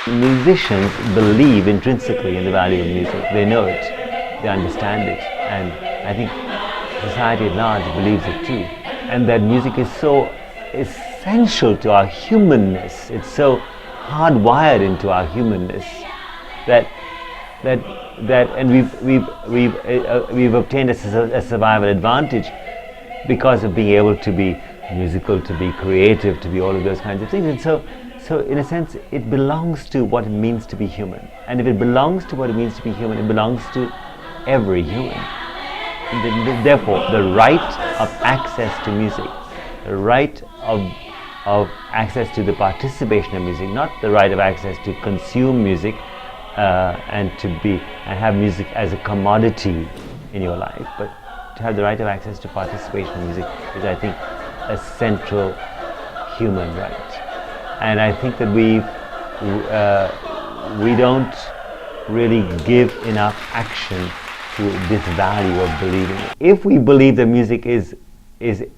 Musicians believe intrinsically in the value of music. They know it, they understand it, and I think society at large believes it too. And that music is so essential to our humanness. It's so hardwired into our humanness that and we've obtained a survival advantage because of being able to be musical, to be creative, to be all of those kinds of things. And so in a sense, it belongs to what it means to be human. And if it belongs to what it means to be human, it belongs to every human. Therefore, the right of access to music, the right of access to the participation of music, not the right of access to consume music and have music as a commodity in your life, but to have the right of access to participation in music is, I think, a central human right. And I think that we don't really give enough action to this value of believing it. If we believe that music is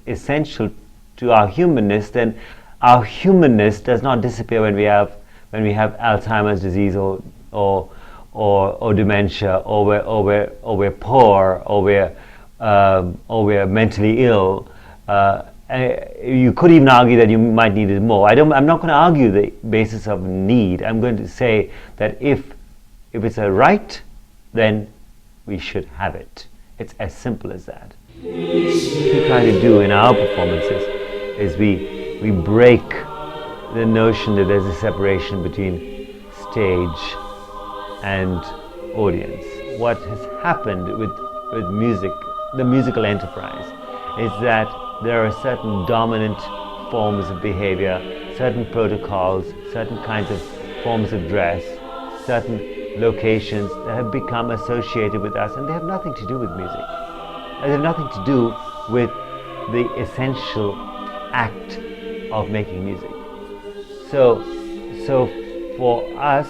essential to our humanness, then our humanness does not disappear when we have Alzheimer's disease or dementia, or we're poor, or we're mentally ill. You could even argue that you might need it more. I'm not going to argue the basis of need. I'm going to say that if it's a right, then we should have it. It's as simple as that. What we try to do in our performances is we break the notion that there's a separation between stage and audience. What has happened with music, the musical enterprise, is that there are certain dominant forms of behavior, certain protocols, certain kinds of forms of dress, certain locations that have become associated with us, and they have nothing to do with music. They have nothing to do with the essential act of making music. So for us,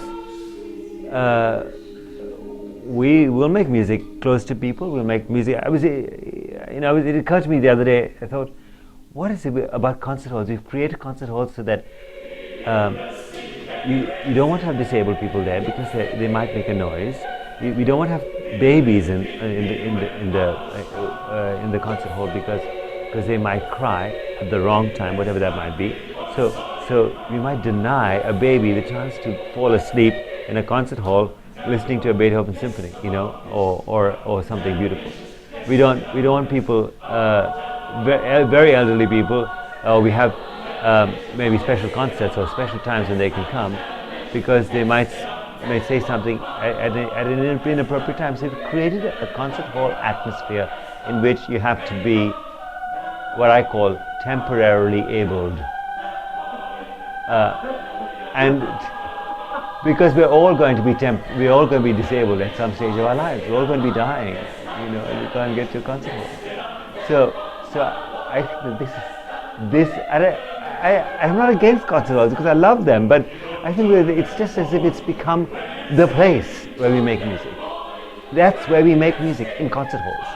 we will make music close to people. We'll make music. It occurred to me the other day. I thought, what is it about concert halls? We've created concert halls so that you don't want to have disabled people there because they might make a noise. We don't want to have babies in the concert hall because they might cry at the wrong time, whatever that might be. So we might deny a baby the chance to fall asleep in a concert hall listening to a Beethoven symphony, or something beautiful. We don't want people, very elderly people. We have maybe special concerts or special times when they can come, because they may say something at an inappropriate time. So we've created a concert hall atmosphere in which you have to be what I call temporarily abled, and because we're all going to be disabled at some stage of our lives. We're all going to be dying, and you can't get to a concert hall. So I think that I'm not against concert halls because I love them, but I think it's just as if it's become the place where we make music. That's where we make music, in concert halls.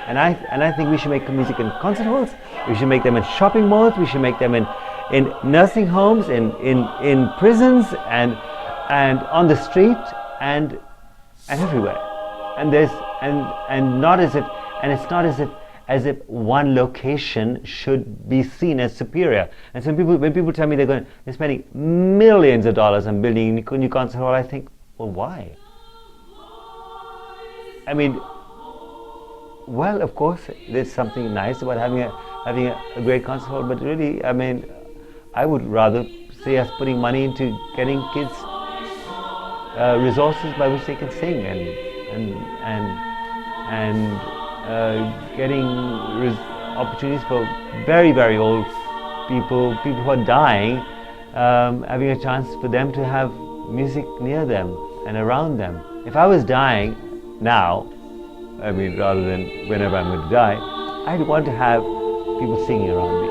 And I think we should make music in concert halls. We should make them in shopping malls. We should make them in nursing homes, in prisons, and on the street, and everywhere. And it's not as if one location should be seen as superior. And when people tell me they're spending millions of dollars on building a new concert hall, I think, well, why? I mean, well, of course, there's something nice about having a great concert hall, but really, I mean, I would rather see us putting money into getting kids resources by which they can sing and getting opportunities for very, very old people who are dying, having a chance for them to have music near them and around them. If I was dying now, I mean, rather than whenever I'm going to die, I'd want to have people singing around me.